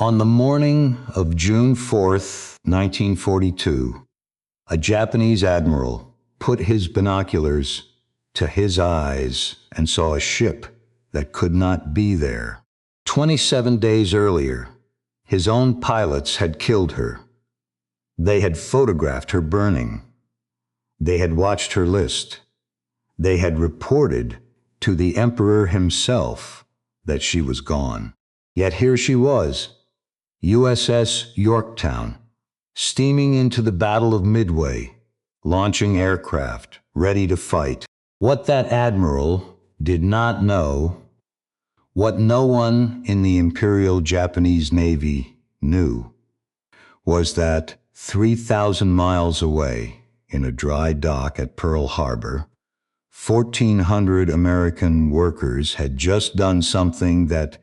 On the morning of June 4th, 1942, a Japanese admiral put his binoculars to his eyes and saw a ship that could not be there. 27 days earlier, his own pilots had killed her. They had photographed her burning. They had watched her list. They had reported to the emperor himself that she was gone. Yet here she was, USS Yorktown, steaming into the Battle of Midway, launching aircraft, ready to fight. What that admiral did not know, what no one in the Imperial Japanese Navy knew, was that 3,000 miles away, in a dry dock at Pearl Harbor, 1,400 American workers had just done something that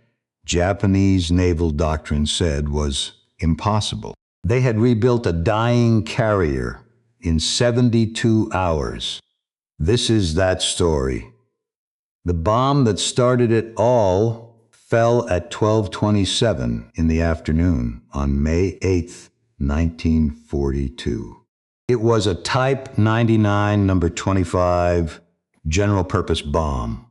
Japanese naval doctrine said was impossible. They had rebuilt a dying carrier in 72 hours. This is that story. The bomb that started it all fell at 12:27 in the afternoon on May 8th, 1942. It was a Type 99 number 25 general-purpose bomb,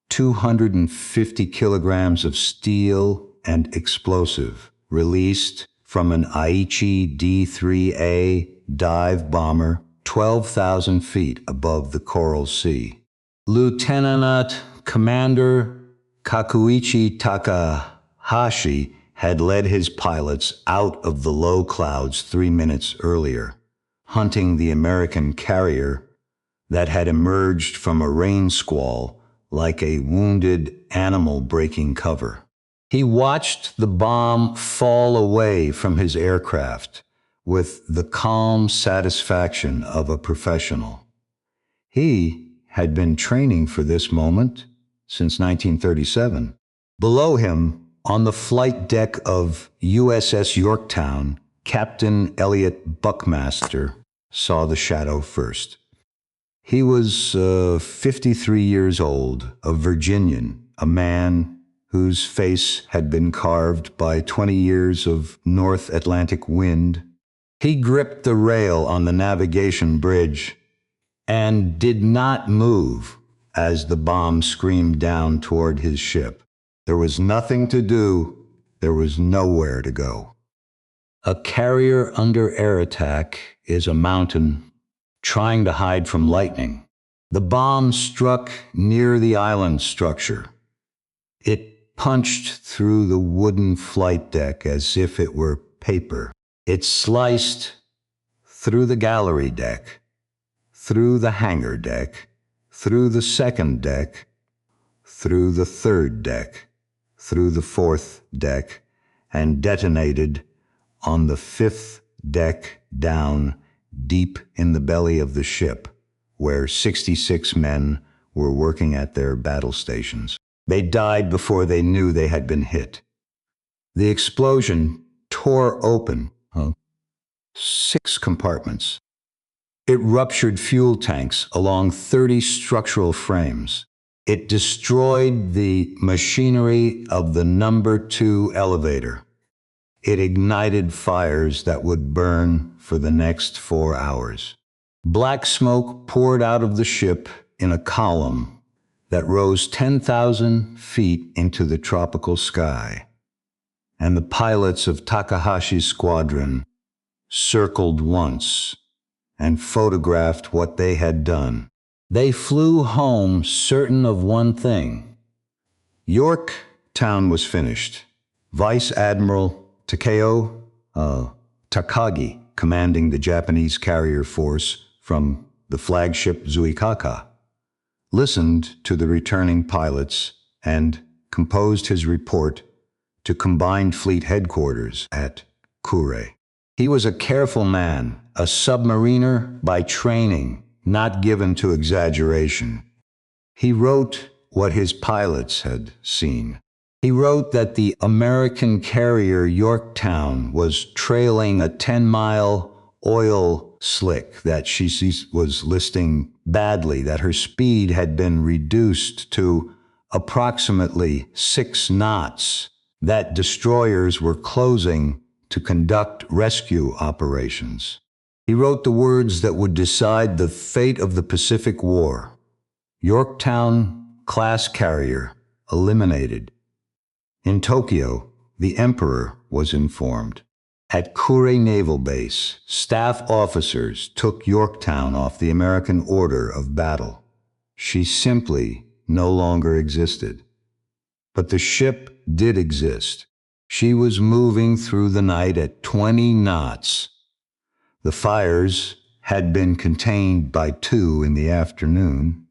250 kilograms of steel and explosive, released from an Aichi D-3A dive bomber 12,000 feet above the Coral Sea. Lieutenant Commander Kakuichi Takahashi had led his pilots out of the low clouds 3 minutes earlier, hunting the American carrier that had emerged from a rain squall like a wounded animal breaking cover. He watched the bomb fall away from his aircraft with the calm satisfaction of a professional. He had been training for this moment since 1937. Below him, on the flight deck of USS Yorktown, Captain Elliot Buckmaster saw the shadow first. He was 53 years old, a Virginian, a man whose face had been carved by 20 years of North Atlantic wind. He gripped the rail on the navigation bridge and did not move as the bomb screamed down toward his ship. There was nothing to do. There was nowhere to go. A carrier under air attack is a mountain trying to hide from lightning. The bomb struck near the island structure. It punched through the wooden flight deck as if it were paper. It sliced through the gallery deck, through the hangar deck, through the second deck, through the third deck, through the fourth deck, and detonated on the fifth deck down deep in the belly of the ship, where 66 men were working at their battle stations. They died before they knew they had been hit. The explosion tore open 6 compartments. It ruptured fuel tanks along 30 structural frames. It destroyed the machinery of the number 2 elevator. It ignited fires that would burn for the next 4 hours. Black smoke poured out of the ship in a column that rose 10,000 feet into the tropical sky, and the pilots of Takahashi's squadron circled once and photographed what they had done. They flew home certain of one thing. Yorktown was finished. Vice Admiral Takeo Takagi, commanding the Japanese carrier force from the flagship Zuikaka, listened to the returning pilots and composed his report to Combined Fleet Headquarters at Kure. He was a careful man, a submariner by training, not given to exaggeration. He wrote what his pilots had seen. He wrote that the American carrier Yorktown was trailing a 10-mile oil slick, that she was listing badly, that her speed had been reduced to approximately 6 knots that destroyers were closing to conduct rescue operations. He wrote the words that would decide the fate of the Pacific War. Yorktown class carrier eliminated. In Tokyo, the Emperor was informed. At Kure Naval Base, staff officers took Yorktown off the American order of battle. She simply no longer existed. But the ship did exist. She was moving through the night at 20 knots. The fires had been contained by 2 in the afternoon.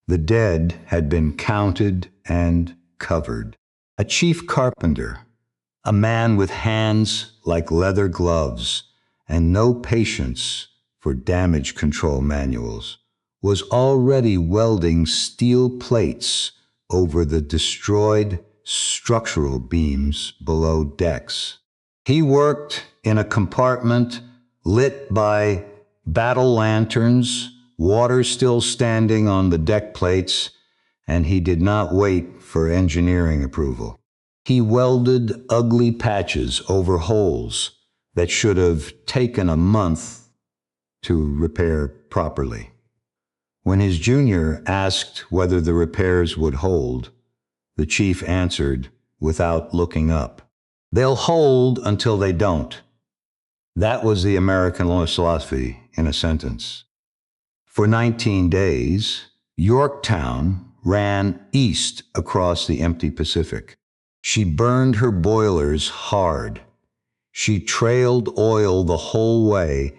The dead had been counted and covered. A chief carpenter, a man with hands like leather gloves and no patience for damage control manuals, was already welding steel plates over the destroyed structural beams below decks. He worked in a compartment lit by battle lanterns, water still standing on the deck plates, and he did not wait for engineering approval. He welded ugly patches over holes that should have taken a month to repair properly. When his junior asked whether the repairs would hold, the chief answered without looking up, "They'll hold until they don't." That was the American philosophy in a sentence. For 19 days, Yorktown ran east across the empty Pacific. She burned her boilers hard. She trailed oil the whole way,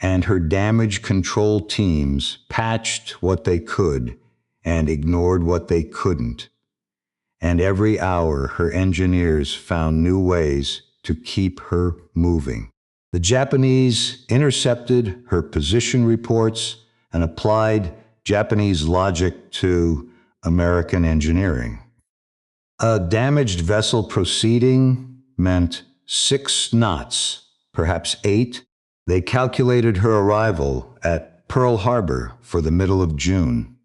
and her damage control teams patched what they could and ignored what they couldn't. And every hour, her engineers found new ways to keep her moving. The Japanese intercepted her position reports and applied Japanese logic to American engineering. A damaged vessel proceeding meant 6 knots, perhaps 8. They calculated her arrival at Pearl Harbor for the middle of June.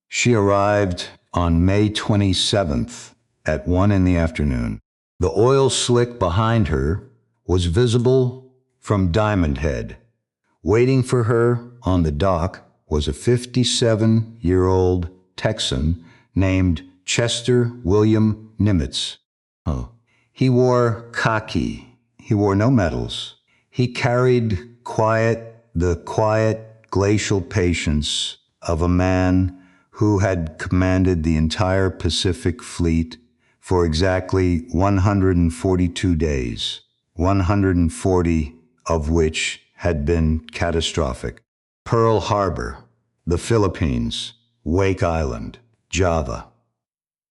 She arrived on May 27th at 1 in the afternoon. The oil slick behind her was visible from Diamond Head. Waiting for her on the dock was a 57-year-old Texan named Chester William Nimitz. He wore khaki. He wore no medals. He carried the quiet, glacial patience of a man who had commanded the entire Pacific Fleet for exactly 142 days, 140 of which had been catastrophic. Pearl Harbor, the Philippines, Wake Island, Java.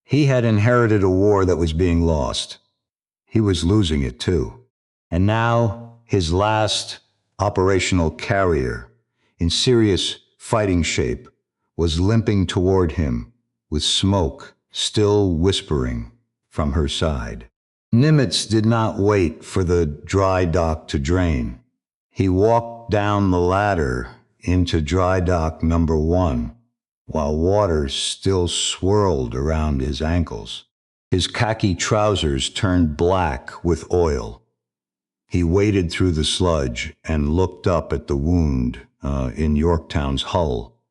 He had inherited a war that was being lost. He was losing it too. And now his last operational carrier, in serious fighting shape, was limping toward him with smoke still whispering from her side. Nimitz did not wait for the dry dock to drain. He walked down the ladder into dry dock number 1, while water still swirled around his ankles. His khaki trousers turned black with oil. He waded through the sludge and looked up at the wound in Yorktown's hull,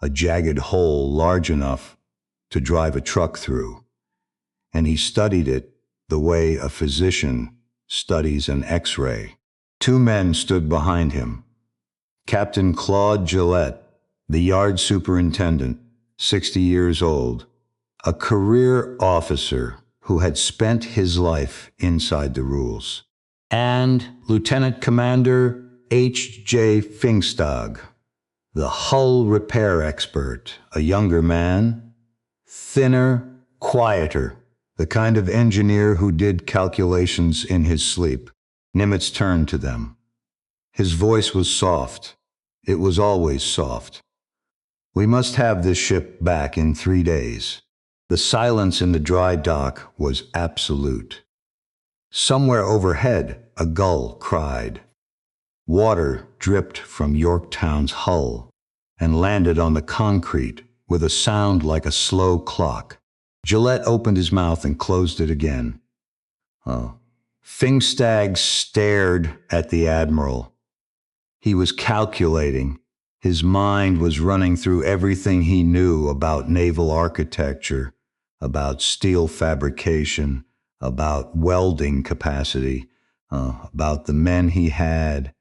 a jagged hole large enough to drive a truck through. And he studied it the way a physician studies an X-ray. 2 men stood behind him. Captain Claude Gillette, the yard superintendent, 60 years old, a career officer who had spent his life inside the rules, and Lieutenant Commander H.J. Pfingstag, the hull repair expert, a younger man, thinner, quieter, the kind of engineer who did calculations in his sleep. Nimitz turned to them. His voice was soft. It was always soft. "We must have this ship back in 3 days." The silence in the dry dock was absolute. Somewhere overhead, a gull cried. Water dripped from Yorktown's hull and landed on the concrete with a sound like a slow clock. Gillette opened his mouth and closed it again. Oh. Fingstag stared at the admiral. He was calculating. His mind was running through everything he knew about naval architecture, about steel fabrication, about welding capacity, about the men he had,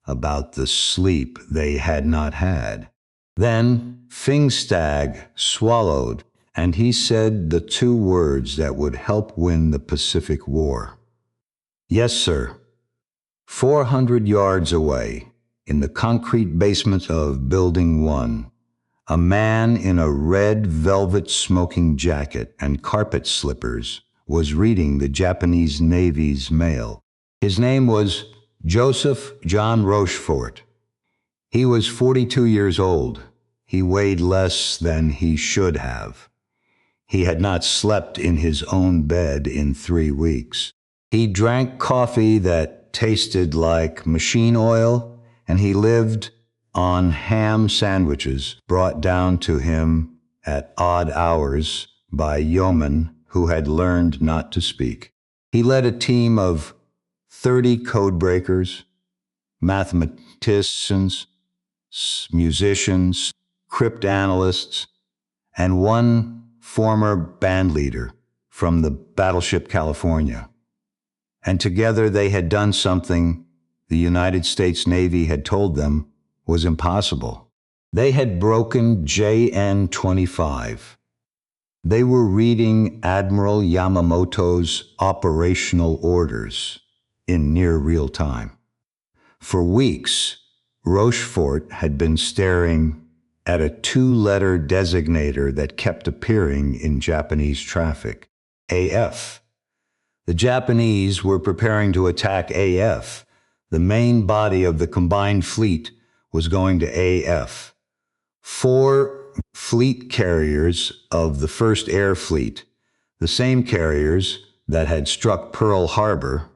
about the sleep they had not had. Then Fingstag swallowed, and he said the two words that would help win the Pacific War. Yes, sir. 400 yards away, in the concrete basement of Building 1, a man in a red velvet smoking jacket and carpet slippers was reading the Japanese Navy's mail. His name was Joseph John Rochefort. He was 42 years old. He weighed less than he should have. He had not slept in his own bed in 3 weeks. He drank coffee that tasted like machine oil, and he lived on ham sandwiches brought down to him at odd hours by yeomen who had learned not to speak. He led a team of 30 codebreakers, mathematicians, musicians, cryptanalysts, and one former band leader from the battleship California. And together they had done something the United States Navy had told them was impossible. They had broken JN 25. They were reading Admiral Yamamoto's operational orders in near real time. For weeks, Rochefort had been staring at a 2-letter designator that kept appearing in Japanese traffic, AF. The Japanese were preparing to attack AF. The main body of the combined fleet was going to AF. 4 fleet carriers of the First Air Fleet, the same carriers that had struck Pearl Harbor,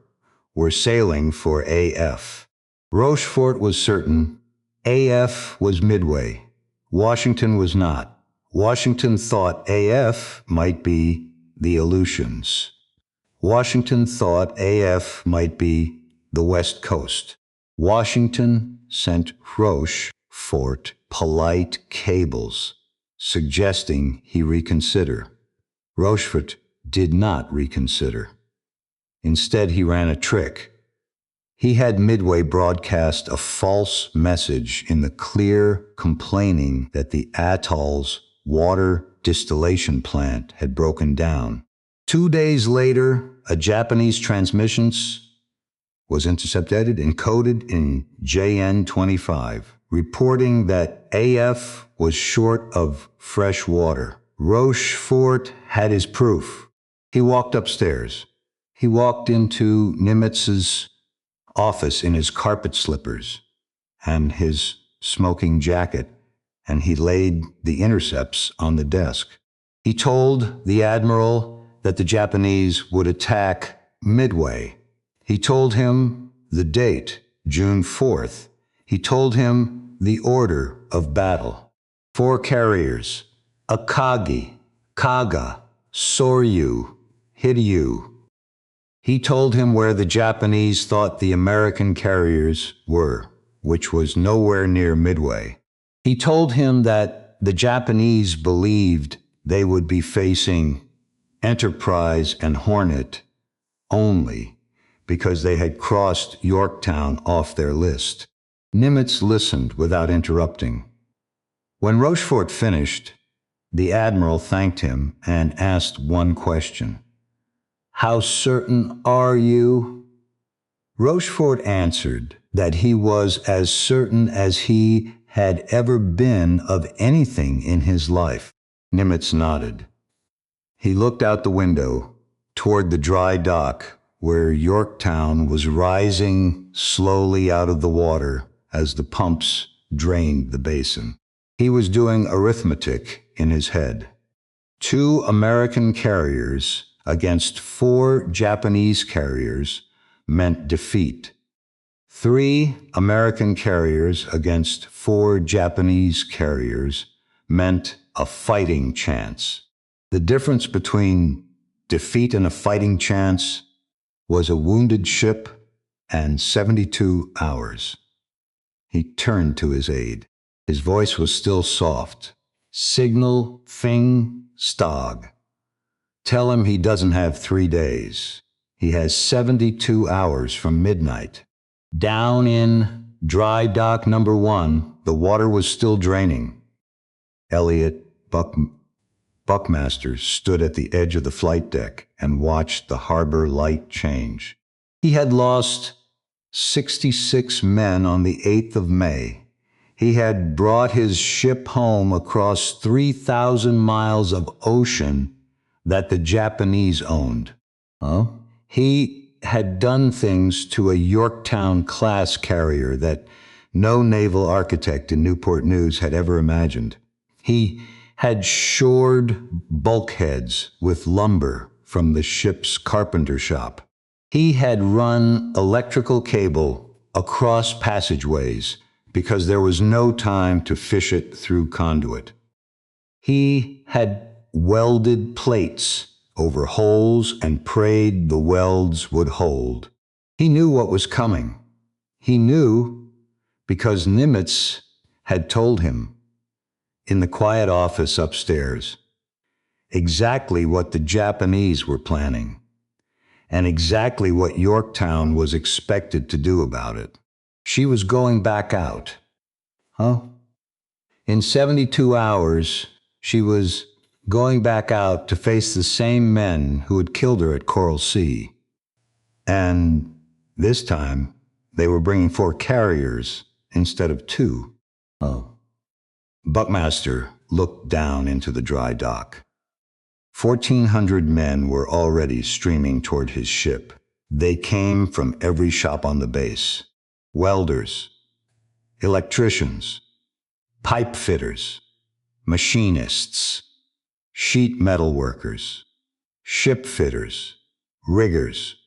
were sailing for AF. Rochefort was certain AF was Midway. Washington was not. Washington thought AF might be the Aleutians. Washington thought AF might be the West Coast. Washington sent Rochefort polite cables, suggesting he reconsider. Rochefort did not reconsider. Instead, he ran a trick. He had Midway broadcast a false message in the clear, complaining that the atoll's water distillation plant had broken down. 2 days later, a Japanese transmission was intercepted, encoded in JN 25, reporting that AF was short of fresh water. Rochefort had his proof. He walked upstairs. He walked into Nimitz's office in his carpet slippers and his smoking jacket, and he laid the intercepts on the desk. He told the admiral that the Japanese would attack Midway. He told him the date, June 4th. He told him the order of battle. 4 carriers, Akagi, Kaga, Soryu, Hiryu. He told him where the Japanese thought the American carriers were, which was nowhere near Midway. He told him that the Japanese believed they would be facing Enterprise and Hornet only because they had crossed Yorktown off their list. Nimitz listened without interrupting. When Rochefort finished, the admiral thanked him and asked one question. "How certain are you?" Rochefort answered that he was as certain as he had ever been of anything in his life. Nimitz nodded. He looked out the window toward the dry dock where Yorktown was rising slowly out of the water as the pumps drained the basin. He was doing arithmetic in his head. 2 American carriers against 4 Japanese carriers meant defeat. 3 American carriers against 4 Japanese carriers meant a fighting chance. The difference between defeat and a fighting chance was a wounded ship and 72 hours. He turned to his aide. His voice was still soft. Signal Fing Stog. Tell him he doesn't have 3 days. He has 72 hours from midnight. Down in dry dock number 1, the water was still draining. Elliot Buckmaster stood at the edge of the flight deck and watched the harbor light change. He had lost 66 men on the 8th of May. He had brought his ship home across 3,000 miles of ocean that the Japanese owned. He had done things to a Yorktown-class carrier that no naval architect in Newport News had ever imagined. He had shored bulkheads with lumber from the ship's carpenter shop. He had run electrical cable across passageways because there was no time to fish it through conduit. He had welded plates over holes and prayed the welds would hold. He knew what was coming. He knew because Nimitz had told him in the quiet office upstairs exactly what the Japanese were planning and exactly what Yorktown was expected to do about it. She was going back out. In 72 hours, she was going back out to face the same men who had killed her at Coral Sea. And this time, they were bringing 4 carriers instead of 2. Buckmaster looked down into the dry dock. 1,400 men were already streaming toward his ship. They came from every shop on the base. Welders, electricians, pipe fitters, machinists, sheet metal workers, ship fitters, riggers,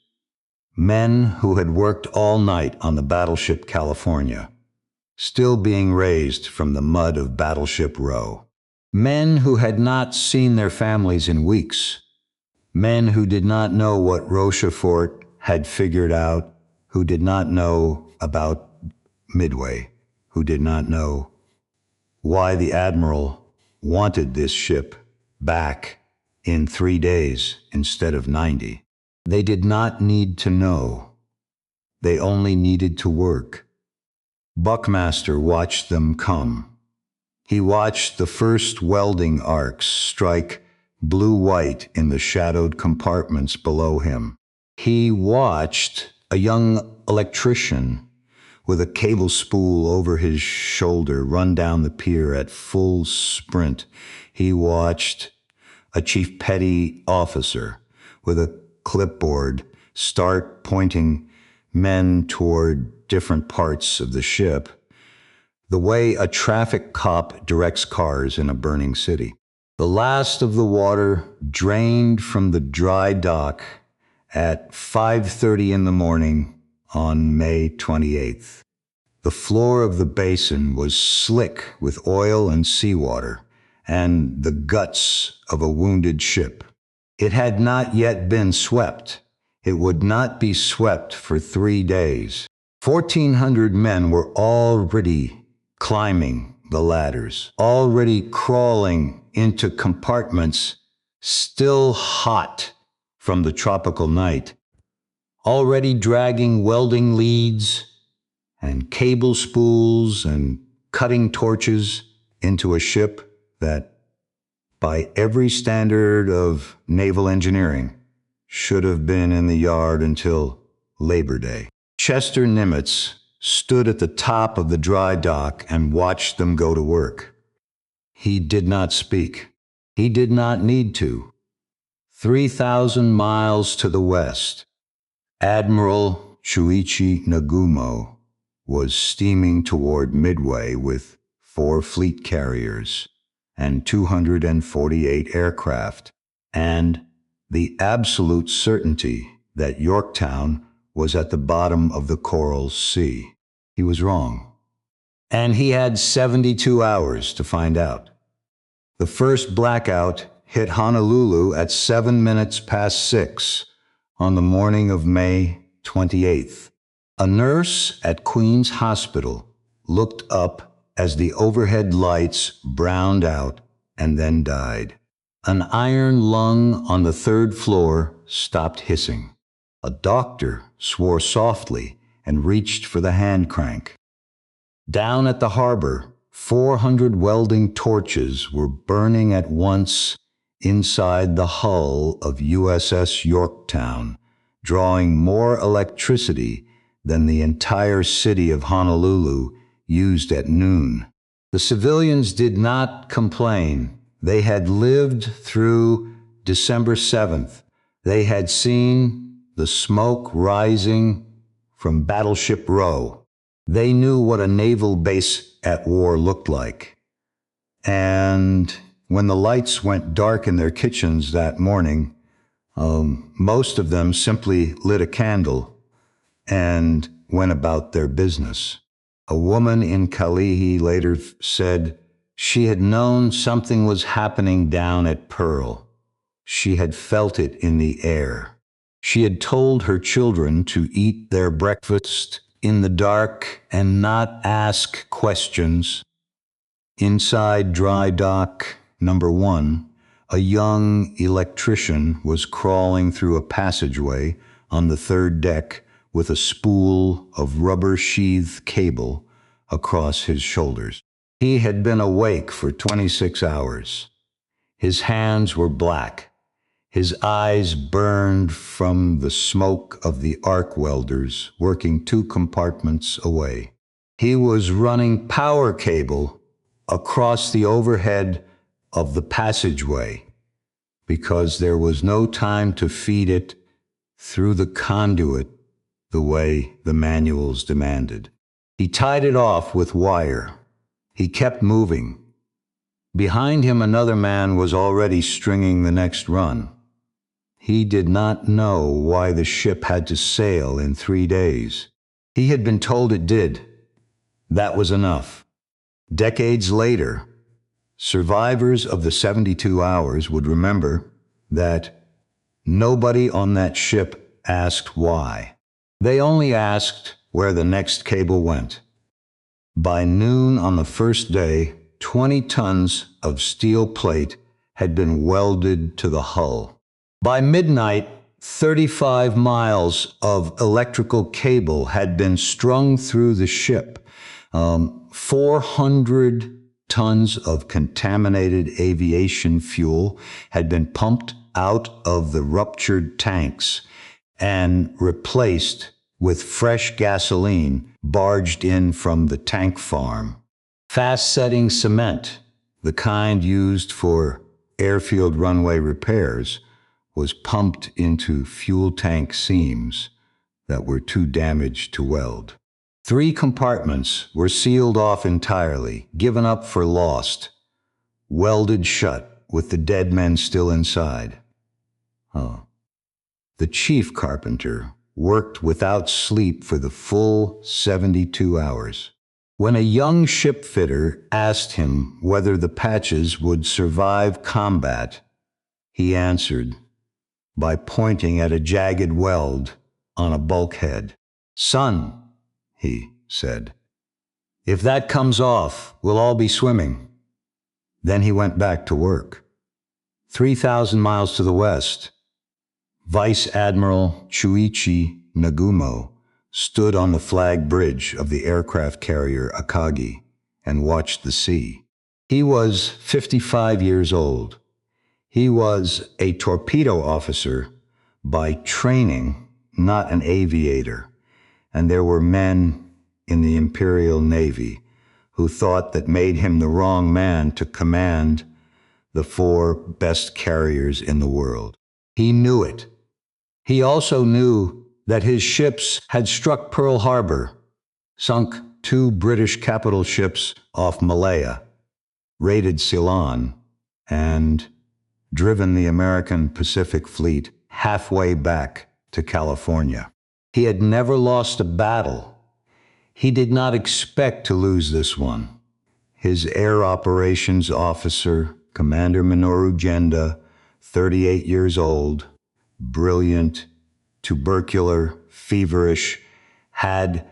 men who had worked all night on the battleship California, still being raised from the mud of Battleship Row. Men who had not seen their families in weeks. Men who did not know what Rochefort had figured out, who did not know about Midway, who did not know why the Admiral wanted this ship back in 3 days instead of 90. They did not need to know. They only needed to work. Buckmaster watched them come. He watched the first welding arcs strike blue-white in the shadowed compartments below him. He watched a young electrician with a cable spool over his shoulder run down the pier at full sprint. He watched a chief petty officer with a clipboard start pointing men toward different parts of the ship, the way a traffic cop directs cars in a burning city. The last of the water drained from the dry dock at 5:30 in the morning on May 28th. The floor of the basin was slick with oil and seawater and the guts of a wounded ship. It had not yet been swept. It would not be swept for 3 days. 1,400 men were already climbing the ladders, already crawling into compartments still hot from the tropical night, already dragging welding leads and cable spools and cutting torches into a ship that, by every standard of naval engineering, should have been in the yard until Labor Day. Chester Nimitz stood at the top of the dry dock and watched them go to work. He did not speak. He did not need to. 3,000 miles to the west, Admiral Shuichi Nagumo was steaming toward Midway with 4 fleet carriers and 248 aircraft, and the absolute certainty that Yorktown was at the bottom of the Coral Sea. He was wrong. And he had 72 hours to find out. The first blackout hit Honolulu at 7 minutes past 6 on the morning of May 28th. A nurse at Queen's Hospital looked up as the overhead lights browned out and then died. An iron lung on the third floor stopped hissing. A doctor swore softly and reached for the hand crank. Down at the harbor, 400 welding torches were burning at once inside the hull of USS Yorktown, drawing more electricity than the entire city of Honolulu used at noon. The civilians did not complain. They had lived through December 7th. They had seen the smoke rising from Battleship Row. They knew what a naval base at war looked like. And when the lights went dark in their kitchens that morning, most of them simply lit a candle and went about their business. A woman in Kalihi later said she had known something was happening down at Pearl. She had felt it in the air. She had told her children to eat their breakfast in the dark and not ask questions. Inside Dry Dock Number 1, a young electrician was crawling through a passageway on the third deck with a spool of rubber-sheathed cable across his shoulders. He had been awake for 26 hours. His hands were black. His eyes burned from the smoke of the arc welders working 2 compartments away. He was running power cable across the overhead of the passageway because there was no time to feed it through the conduit the way the manuals demanded. He tied it off with wire. He kept moving. Behind him, another man was already stringing the next run. He did not know why the ship had to sail in 3 days. He had been told it did. That was enough. Decades later, survivors of the 72 hours would remember that nobody on that ship asked why. They only asked where the next cable went. By noon on the first day, 20 tons of steel plate had been welded to the hull. By midnight, 35 miles of electrical cable had been strung through the ship. 400 tons of contaminated aviation fuel had been pumped out of the ruptured tanks and replaced with fresh gasoline barged in from the tank farm. Fast-setting cement, the kind used for airfield runway repairs, was pumped into fuel tank seams that were too damaged to weld. 3 compartments were sealed off entirely, given up for lost, welded shut with the dead men still inside. The chief carpenter worked without sleep for the full 72 hours. When a young shipfitter asked him whether the patches would survive combat, he answered by pointing at a jagged weld on a bulkhead. "Son," he said, "if that comes off, we'll all be swimming." Then he went back to work. 3,000 miles to the west, Vice Admiral Chuichi Nagumo stood on the flag bridge of the aircraft carrier Akagi and watched the sea. He was 55 years old. He was a torpedo officer by training, not an aviator, and there were men in the Imperial Navy who thought that made him the wrong man to command the 4 best carriers in the world. He knew it. He also knew that his ships had struck Pearl Harbor, sunk 2 British capital ships off Malaya, raided Ceylon, and driven the American Pacific Fleet halfway back to California. He had never lost a battle. He did not expect to lose this one. His air operations officer, Commander Minoru Genda, 38 years old, brilliant, tubercular, feverish, had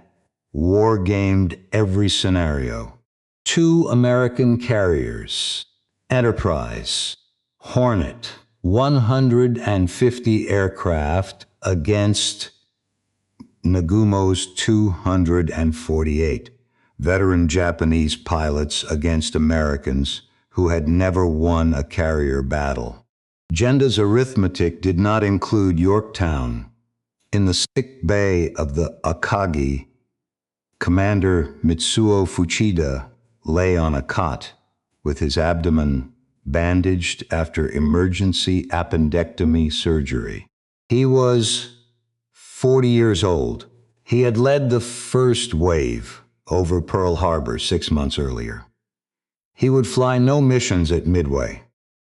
war-gamed every scenario. 2 American carriers, Enterprise, Hornet, 150 aircraft against Nagumo's 248, veteran Japanese pilots against Americans who had never won a carrier battle. Genda's arithmetic did not include Yorktown. In the sick bay of the Akagi, Commander Mitsuo Fuchida lay on a cot with his abdomen bandaged after emergency appendectomy surgery. He was 40 years old. He had led the first wave over Pearl Harbor 6 months earlier. He would fly no missions at Midway.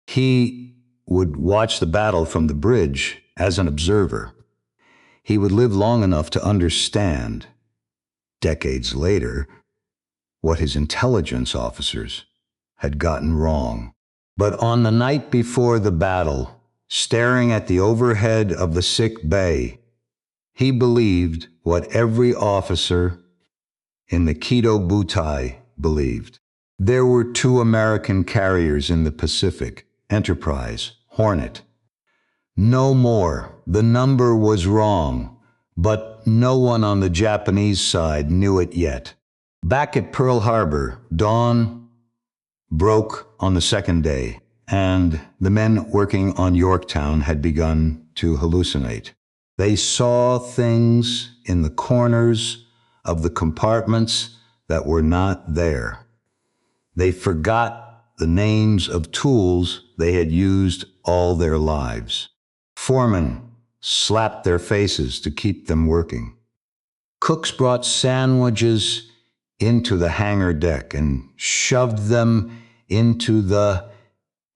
He would watch the battle from the bridge as an observer. He would live long enough to understand, decades later, what his intelligence officers had gotten wrong. But on the night before the battle, staring at the overhead of the sick bay, he believed what every officer in the Kido Butai believed. There were 2 American carriers in the Pacific, Enterprise, Hornet. No more. The number was wrong, but no one on the Japanese side knew it yet. Back at Pearl Harbor, dawn broke on the second day, and the men working on Yorktown had begun to hallucinate. They saw things in the corners of the compartments that were not there. They forgot the names of tools they had used all their lives. Foremen slapped their faces to keep them working. Cooks brought sandwiches into the hangar deck and shoved them into the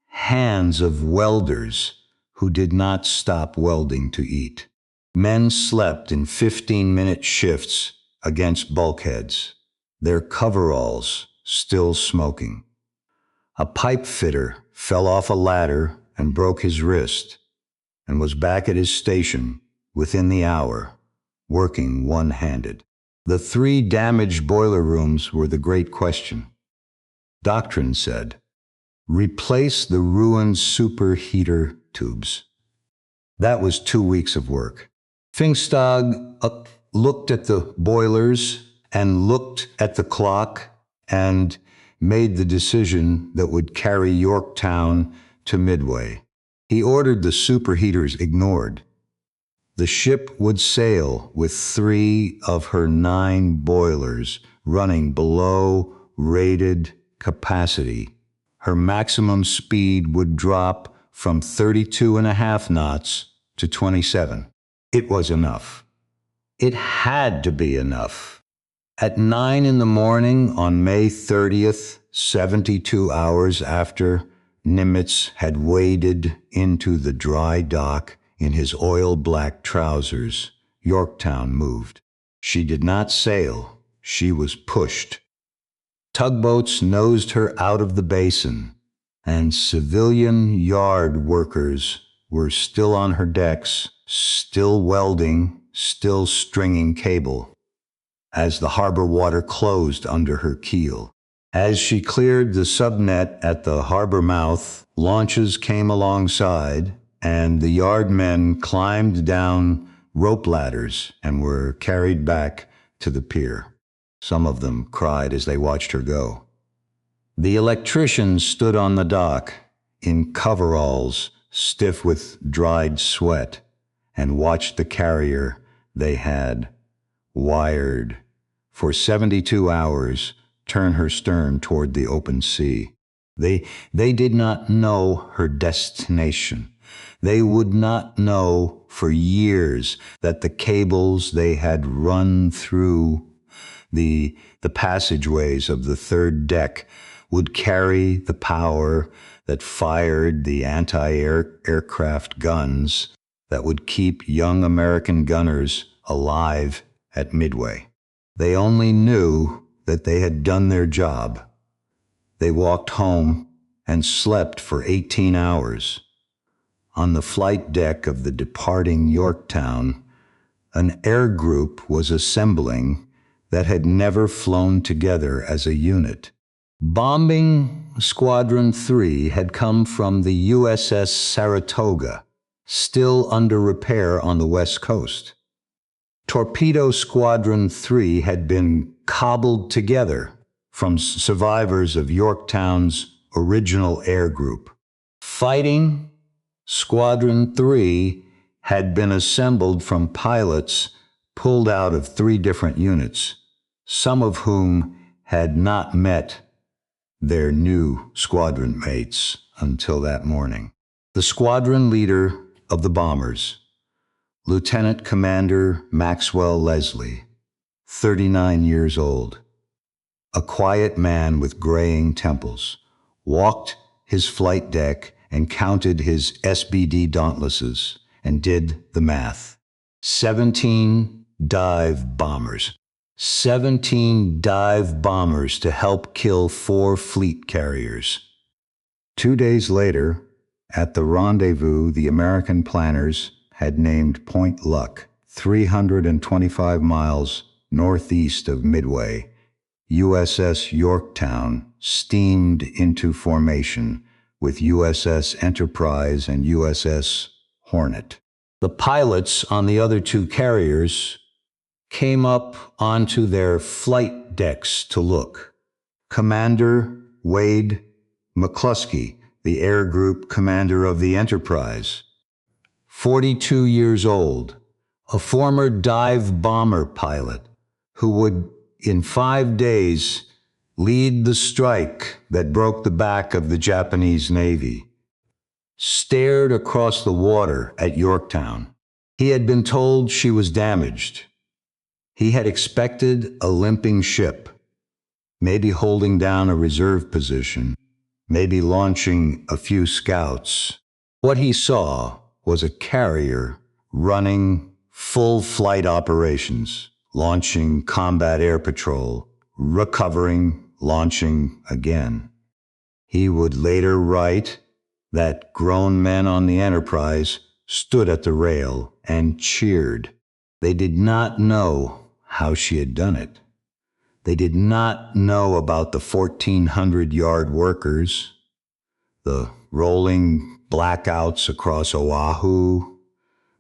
hands of welders who did not stop welding to eat. Men slept in 15-minute shifts against bulkheads, their coveralls still smoking. A pipe fitter fell off a ladder and broke his wrist and was back at his station within the hour, working one-handed. The 3 damaged boiler rooms were the great question. Doctrine said, replace the ruined superheater tubes. That was 2 weeks of work. Pfingstag looked at the boilers and looked at the clock and made the decision that would carry Yorktown to Midway. He ordered the superheaters ignored. The ship would sail with 3 of her 9 boilers running below rated capacity. Her maximum speed would drop from 32.5 knots to 27. It was enough. It had to be enough. At 9 in the morning on May 30th, 72 hours after Nimitz had waded into the dry dock in his oil-black trousers, Yorktown moved. She did not sail. She was pushed. Tugboats nosed her out of the basin, and civilian yard workers were still on her decks, still welding, still stringing cable, as the harbor water closed under her keel. As she cleared the subnet at the harbor mouth, launches came alongside, and the yard men climbed down rope ladders and were carried back to the pier. Some of them cried as they watched her go. The electricians stood on the dock in coveralls, stiff with dried sweat, and watched the carrier they had wired for 72 hours turn her stern toward the open sea. They did not know her destination. They would not know for years that the cables they had run through the passageways of the third deck would carry the power that fired the anti-aircraft guns that would keep young American gunners alive at Midway. They only knew that they had done their job. They walked home and slept for 18 hours. on the flight deck of the departing Yorktown, an air group was assembling that had never flown together as a unit. Bombing Squadron 3 had come from the USS Saratoga, still under repair on the West Coast. Torpedo Squadron 3 had been cobbled together from survivors of Yorktown's original air group. Fighting Squadron 3 had been assembled from pilots pulled out of 3 different units, some of whom had not met their new squadron mates until that morning. The squadron leader of the bombers, Lieutenant Commander Maxwell Leslie, 39 years old, a quiet man with graying temples, walked his flight deck and counted his SBD dauntlesses and did the math. 17 dive bombers. 17 dive bombers to help kill 4 fleet carriers. 2 days later, at the rendezvous the American planners had named Point Luck, 325 miles northeast of Midway, USS Yorktown steamed into formation with USS Enterprise and USS Hornet. The pilots on the other 2 carriers came up onto their flight decks to look. Commander Wade McCluskey, the air group commander of the Enterprise, 42 years old, a former dive bomber pilot who would, in 5 days, lead the strike that broke the back of the Japanese Navy, stared across the water at Yorktown. He had been told she was damaged. He had expected a limping ship, maybe holding down a reserve position, maybe launching a few scouts. What he saw was a carrier running full flight operations, launching combat air patrol, recovering, launching again. He would later write that grown men on the Enterprise stood at the rail and cheered. They did not know how she had done it. They did not know about the 1,400-yard workers, the rolling blackouts across Oahu,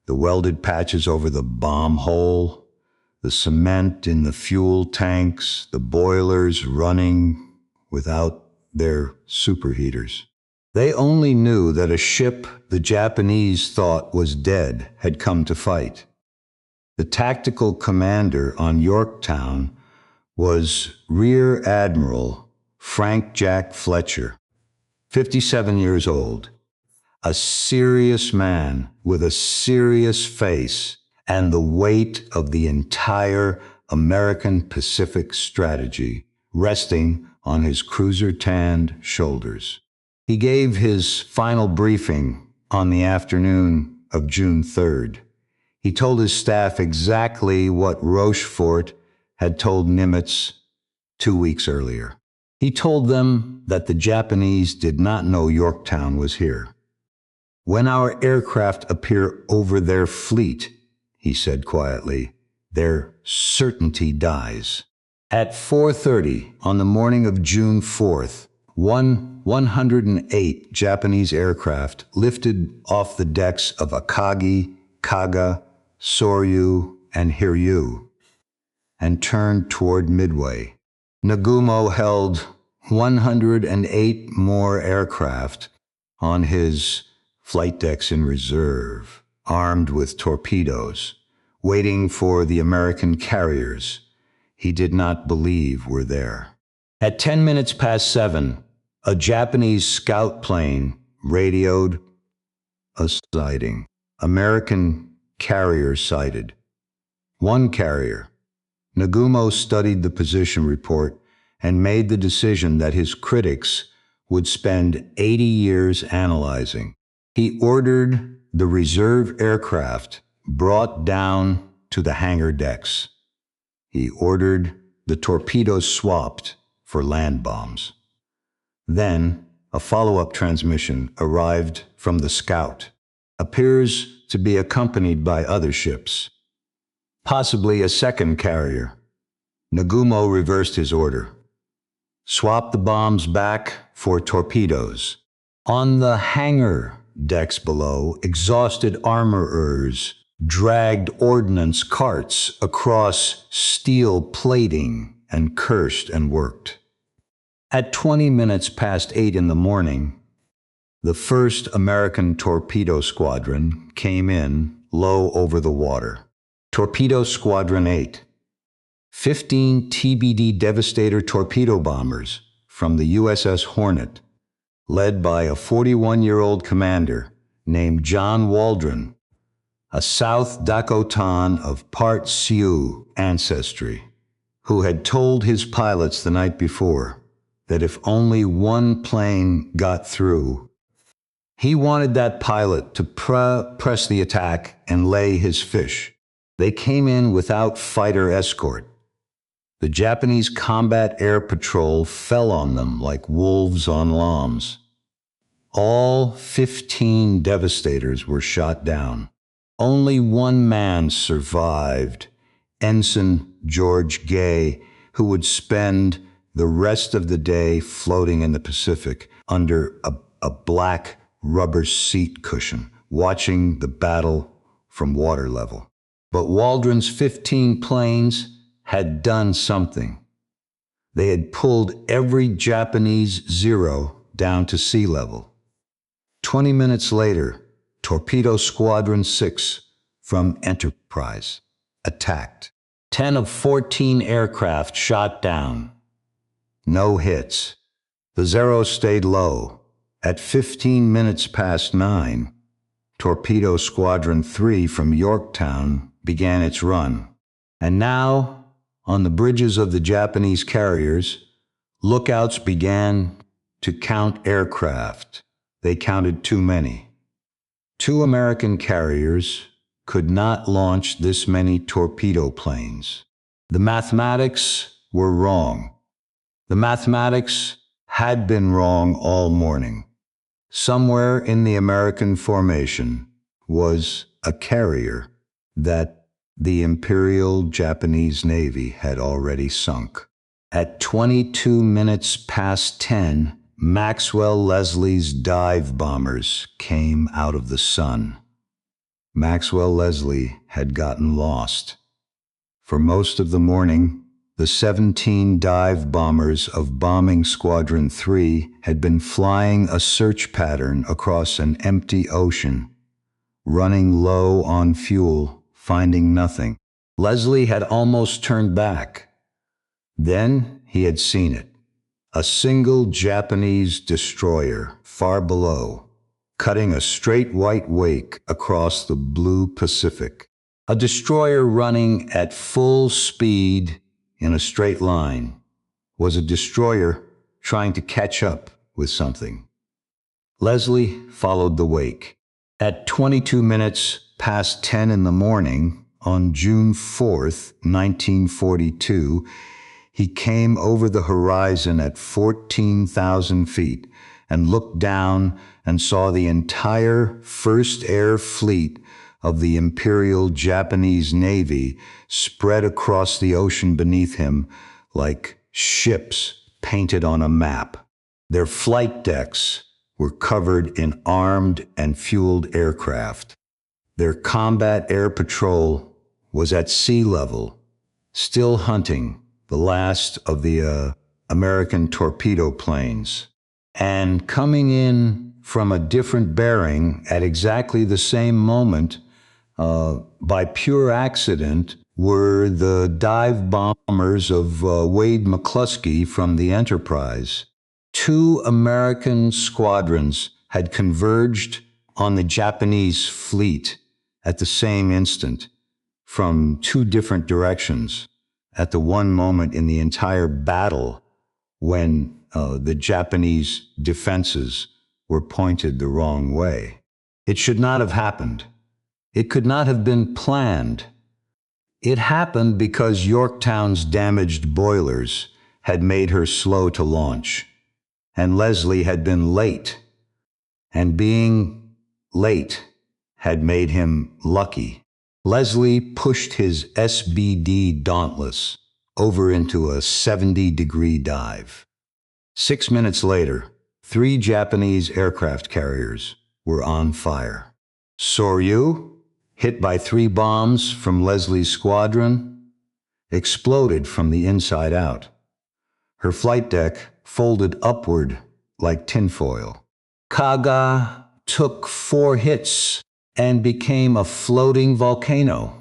the welded patches over the bomb hole, the cement in the fuel tanks, the boilers running without their superheaters. They only knew that a ship the Japanese thought was dead had come to fight. The tactical commander on Yorktown was Rear Admiral Frank Jack Fletcher, 57 years old, a serious man with a serious face and the weight of the entire American Pacific strategy resting on his cruiser-tanned shoulders. He gave his final briefing on the afternoon of June 3rd. He told his staff exactly what Rochefort had told Nimitz 2 weeks earlier. He told them that the Japanese did not know Yorktown was here. When our aircraft appear over their fleet, he said quietly, their certainty dies. At 4:30 on the morning of June 4th, 108 Japanese aircraft lifted off the decks of Akagi, Kaga, Soryu, and Hiryu and turned toward Midway. Nagumo held 108 more aircraft on his flight decks in reserve, armed with torpedoes, waiting for the American carriers he did not believe were there. At 10 minutes past 7, a Japanese scout plane radioed a sighting. American carrier sighted. One carrier. Nagumo studied the position report and made the decision that his critics would spend 80 years analyzing. He ordered the reserve aircraft brought down to the hangar decks. He ordered the torpedoes swapped for land bombs. Then, a follow-up transmission arrived from the scout. appears to be accompanied by other ships, possibly a second carrier. Nagumo reversed his order. Swap the bombs back for torpedoes. On the hangar decks below, exhausted armorers dragged ordnance carts across steel plating and cursed and worked. At 20 minutes past 8 in the morning, the 1st American Torpedo Squadron came in low over the water. Torpedo Squadron 8. 15 TBD Devastator torpedo bombers from the USS Hornet, led by a 41-year-old commander named John Waldron, a South Dakotan of part Sioux ancestry, who had told his pilots the night before that if only one plane got through, he wanted that pilot to press the attack and lay his fish. They came in without fighter escort. The Japanese combat air patrol fell on them like wolves on lambs. All 15 Devastators were shot down. Only one man survived, Ensign George Gay, who would spend the rest of the day floating in the Pacific under a black rubber seat cushion, watching the battle from water level. But Waldron's 15 planes had done something. They had pulled every Japanese Zero down to sea level. 20 minutes later, Torpedo Squadron 6 from Enterprise attacked. 10 of 14 aircraft shot down. No hits. The Zero stayed low. At 15 minutes past 9, Torpedo Squadron 3 from Yorktown began its run. And now, on the bridges of the Japanese carriers, lookouts began to count aircraft. They counted too many. 2 American carriers could not launch this many torpedo planes. The mathematics were wrong. The mathematics had been wrong all morning. Somewhere in the American formation was a carrier that the Imperial Japanese Navy had already sunk. At 22 minutes past 10, Maxwell Leslie's dive bombers came out of the sun. Maxwell Leslie had gotten lost. For most of the morning, the 17 dive bombers of Bombing Squadron 3 had been flying a search pattern across an empty ocean, running low on fuel, finding nothing. Leslie had almost turned back. Then he had seen it. A single Japanese destroyer far below, cutting a straight white wake across the blue Pacific. A destroyer running at full speed in a straight line was a destroyer trying to catch up with something. Leslie followed the wake. At 22 minutes past 10 in the morning, on June 4th, 1942, he came over the horizon at 14,000 feet and looked down and saw the entire First Air Fleet of the Imperial Japanese Navy spread across the ocean beneath him like ships painted on a map. Their flight decks were covered in armed and fueled aircraft. Their combat air patrol was at sea level, still hunting the last of the American torpedo planes. And coming in from a different bearing at exactly the same moment, by pure accident, were the dive bombers of Wade McCluskey from the Enterprise. 2 American squadrons had converged on the Japanese fleet at the same instant, from 2 different directions, at the one moment in the entire battle when the Japanese defenses were pointed the wrong way. It should not have happened. It could not have been planned. It happened because Yorktown's damaged boilers had made her slow to launch, and Leslie had been late. And being late had made him lucky. Leslie pushed his SBD Dauntless over into a 70-degree dive. 6 minutes later, 3 Japanese aircraft carriers were on fire. Soryu, hit by 3 bombs from Leslie's squadron, exploded from the inside out. Her flight deck folded upward like tinfoil. Kaga took 4 hits and became a floating volcano.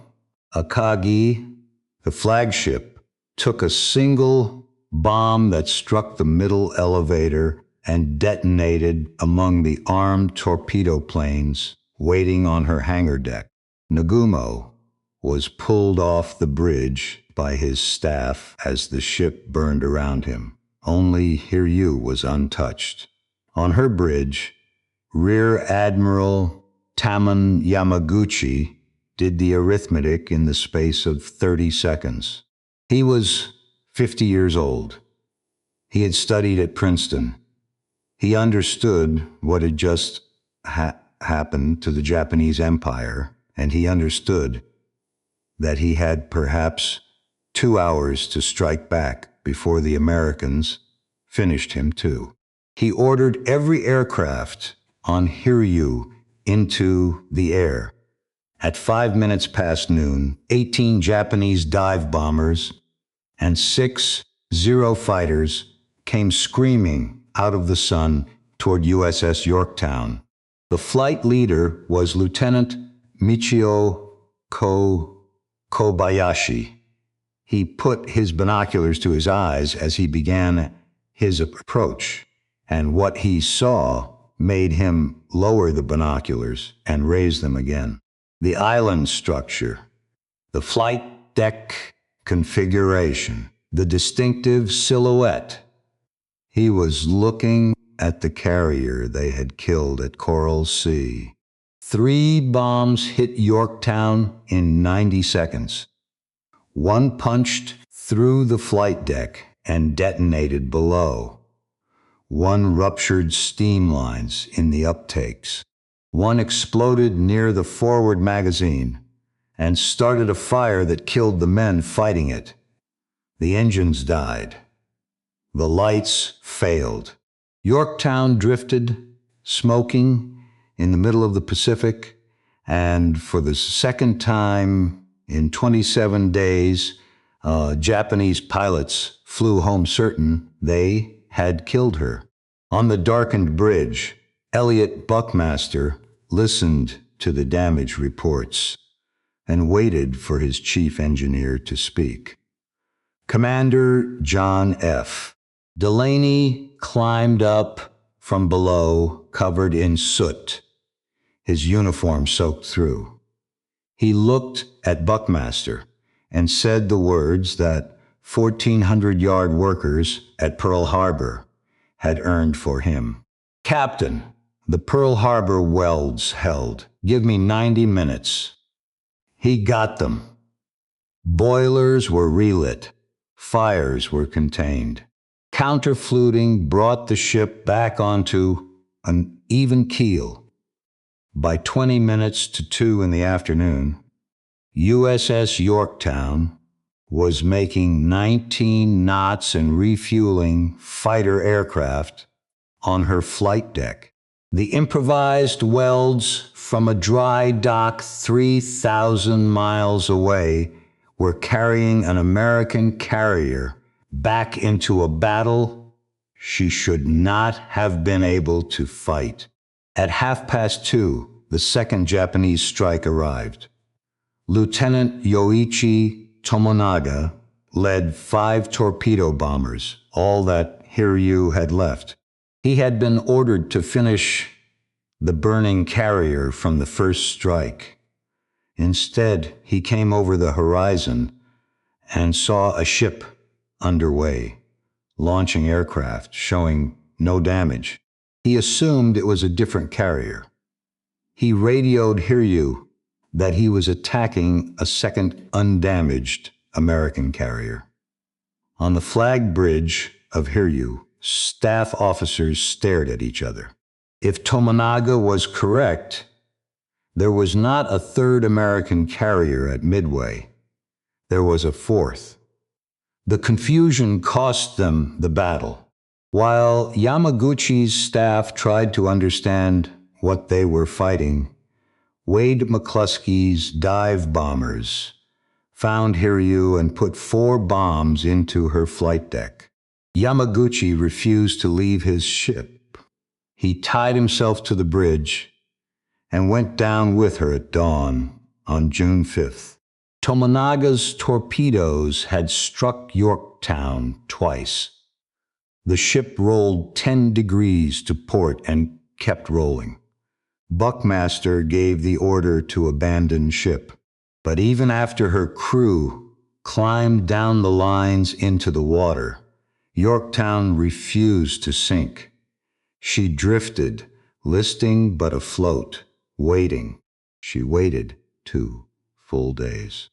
Akagi, the flagship, took a single bomb that struck the middle elevator and detonated among the armed torpedo planes waiting on her hangar deck. Nagumo was pulled off the bridge by his staff as the ship burned around him. Only Hiryu was untouched. On her bridge, Rear Admiral Tamon Yamaguchi did the arithmetic in the space of 30 seconds. He was 50 years old. He had studied at Princeton. He understood what had just happened to the Japanese Empire, and he understood that he had perhaps 2 hours to strike back before the Americans finished him too. He ordered every aircraft on Hiryu into the air. At 5 minutes past noon, 18 Japanese dive bombers and 6 Zero fighters came screaming out of the sun toward USS Yorktown. The flight leader was Lieutenant Michio Kobayashi. He put his binoculars to his eyes as he began his approach, and what he saw made him lower the binoculars and raise them again. The island structure, the flight deck configuration, the distinctive silhouette. He was looking at the carrier they had killed at Coral Sea. 3 bombs hit Yorktown in 90 seconds. 1 punched through the flight deck and detonated below. 1 ruptured steam lines in the uptakes. 1 exploded near the forward magazine and started a fire that killed the men fighting it. The engines died. The lights failed. Yorktown drifted, smoking, in the middle of the Pacific, and for the second time in 27 days, Japanese pilots flew home certain they had killed her. On the darkened bridge, Elliot Buckmaster listened to the damage reports and waited for his chief engineer to speak. Commander John F. Delaney climbed up from below, covered in soot, his uniform soaked through. He looked at Buckmaster and said the words that 1,400-yard workers at Pearl Harbor had earned for him. Captain, the Pearl Harbor welds held. Give me 90 minutes. He got them. Boilers were relit. Fires were contained. Counterfluting brought the ship back onto an even keel. By 20 minutes to 2 in the afternoon, USS Yorktown was making 19 knots and refueling fighter aircraft on her flight deck. The improvised welds from a dry dock 3,000 miles away were carrying an American carrier back into a battle she should not have been able to fight. At 2:30, the second Japanese strike arrived. Lieutenant Yoichi Tomonaga led 5 torpedo bombers, all that Hiryu had left. He had been ordered to finish the burning carrier from the first strike. Instead, he came over the horizon and saw a ship underway, launching aircraft, showing no damage. He assumed it was a different carrier. He radioed Hiryu that he was attacking a second undamaged American carrier. On the flag bridge of Hiryu, staff officers stared at each other. If Tomonaga was correct, There was not a third American carrier at Midway. There was a fourth. The confusion cost them the battle. While Yamaguchi's staff tried to understand what they were fighting, Wade McCluskey's dive bombers found Hiryu and put 4 bombs into her flight deck. Yamaguchi refused to leave his ship. He tied himself to the bridge and went down with her at dawn on June 5th. Tomonaga's torpedoes had struck Yorktown twice. The ship rolled 10 degrees to port and kept rolling. Buckmaster gave the order to abandon ship, but even after her crew climbed down the lines into the water, Yorktown refused to sink. She drifted, listing but afloat, waiting. She waited 2 full days.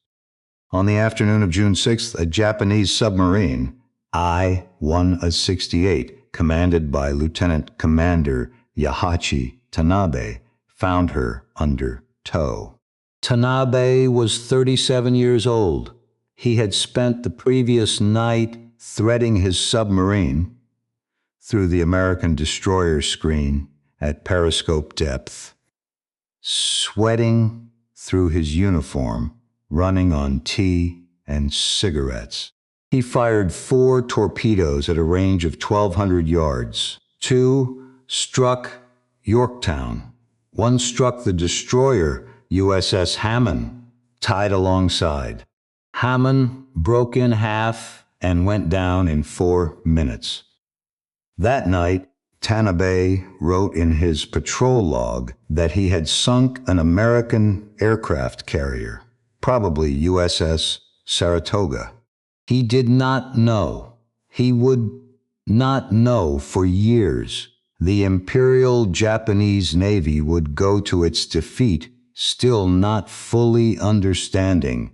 On the afternoon of June 6th, a Japanese submarine, I-168, commanded by Lieutenant Commander Yahachi Tanabe, found her under tow. Tanabe was 37 years old. He had spent the previous night threading his submarine through the American destroyer screen at periscope depth, sweating through his uniform, running on tea and cigarettes. He fired 4 torpedoes at a range of 1,200 yards. 2 struck Yorktown. 1 struck the destroyer USS Hammond, tied alongside. Hammond broke in half and went down in 4 minutes. That night, Tanabe wrote in his patrol log that he had sunk an American aircraft carrier, probably USS Saratoga. He did not know. He would not know for years. The Imperial Japanese Navy would go to its defeat, still not fully understanding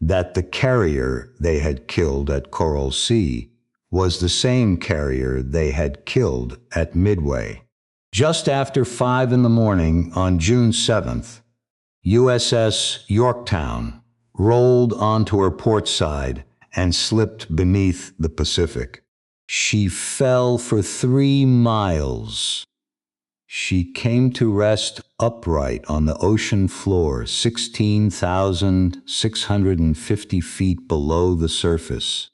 that the carrier they had killed at Coral Sea was the same carrier they had killed at Midway. Just after 5 in the morning on June 7th, USS Yorktown rolled onto her port side and slipped beneath the Pacific. She fell for 3 miles. She came to rest upright on the ocean floor, 16,650 feet below the surface.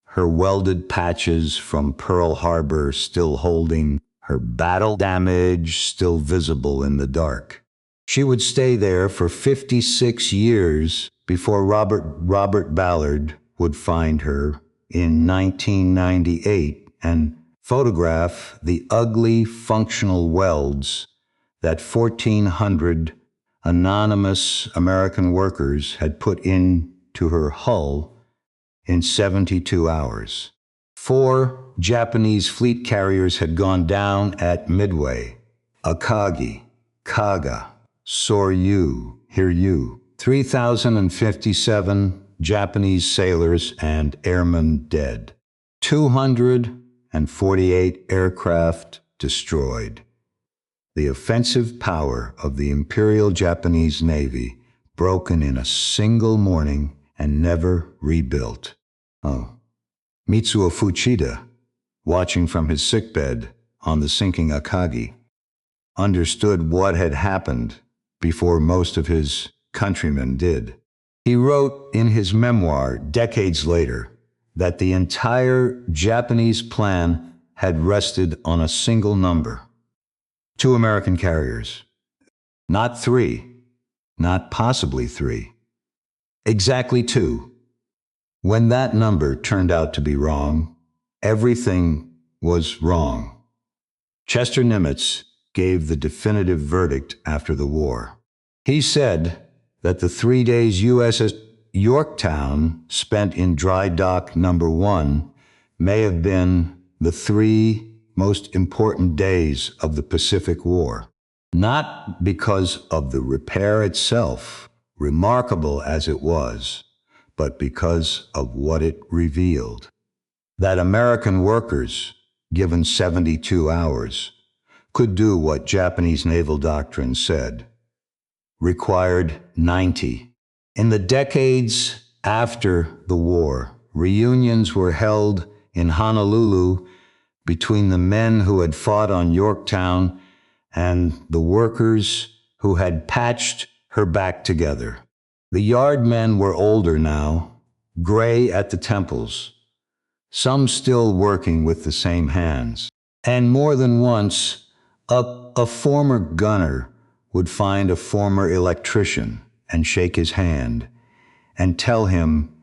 Her welded patches from Pearl Harbor still holding, her battle damage still visible in the dark. She would stay there for 56 years before Robert Ballard would find her in 1998 and photograph the ugly functional welds that 1,400 anonymous American workers had put into her hull in 72 hours. 4 Japanese fleet carriers had gone down at Midway: Akagi, Kaga, Soryu, Hiryu. 3,057 Japanese sailors and airmen dead. 248 aircraft destroyed. The offensive power of the Imperial Japanese Navy broken in a single morning and never rebuilt. Mitsuo Fuchida, watching from his sickbed on the sinking Akagi, understood what had happened before most of his countrymen did. He wrote in his memoir decades later that the entire Japanese plan had rested on a single number: 2 American carriers. Not 3, not possibly 3. Exactly 2. When that number turned out to be wrong, everything was wrong. Chester Nimitz gave the definitive verdict after the war. He said that the 3 days USS Yorktown spent in dry dock number 1 may have been the 3 most important days of the Pacific War. Not because of the repair itself, remarkable as it was, but because of what it revealed. That American workers, given 72 hours, could do what Japanese naval doctrine said: required 90. In the decades after the war, reunions were held in Honolulu between the men who had fought on Yorktown and the workers who had patched her back together. The yard men were older now, gray at the temples, some still working with the same hands. And more than once, a former gunner would find a former electrician and shake his hand and tell him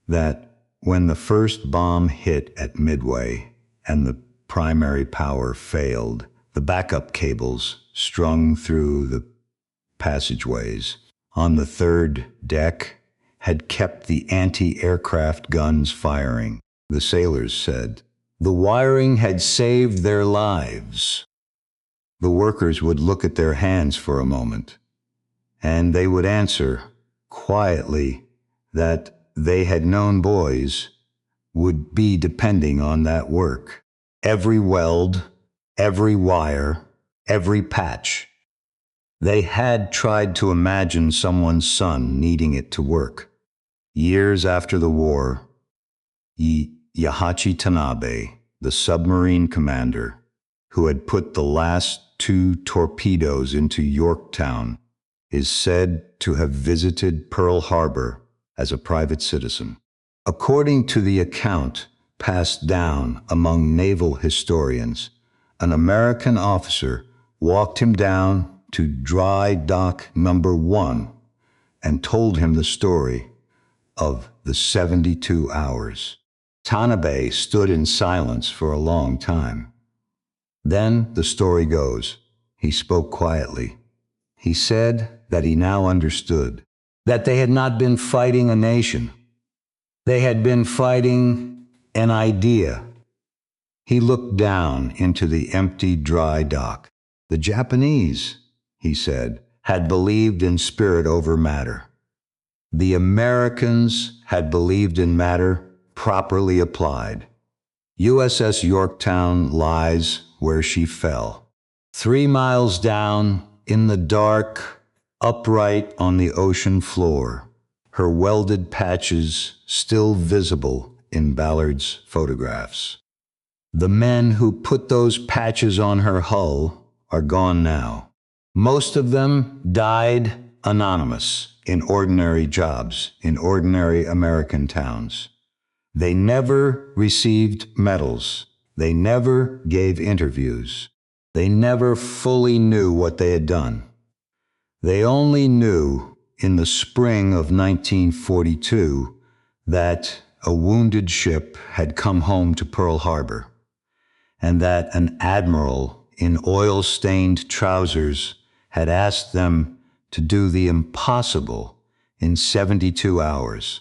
that when the first bomb hit at Midway and the primary power failed, the backup cables strung through the passageways on the third deck had kept the anti-aircraft guns firing. The sailors said the wiring had saved their lives. The workers would look at their hands for a moment, and they would answer quietly that they had known boys would be depending on that work. Every weld, every wire, every patch. They had tried to imagine someone's son needing it to work. Years after the war, Yahachi Tanabe, the submarine commander, who had put the last 2 torpedoes into Yorktown, is said to have visited Pearl Harbor as a private citizen. According to the account passed down among naval historians, an American officer walked him down to dry dock number 1 and told him the story of the 72 hours. Tanabe stood in silence for a long time. Then, the story goes, he spoke quietly. He said that he now understood that they had not been fighting a nation. They had been fighting an idea. He looked down into the empty dry dock. The Japanese, he said, had believed in spirit over matter. The Americans had believed in matter properly applied. USS Yorktown lies where she fell. 3 miles down, in the dark, upright on the ocean floor, her welded patches still visible in Ballard's photographs. The men who put those patches on her hull are gone now. Most of them died anonymous in ordinary jobs, in ordinary American towns. They never received medals. They never gave interviews. They never fully knew what they had done. They only knew in the spring of 1942 that a wounded ship had come home to Pearl Harbor, and that an admiral in oil-stained trousers had asked them to do the impossible in 72 hours,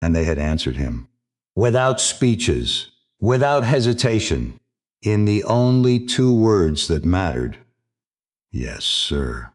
and they had answered him. Without speeches, without hesitation, in the only 2 words that mattered. Yes, sir.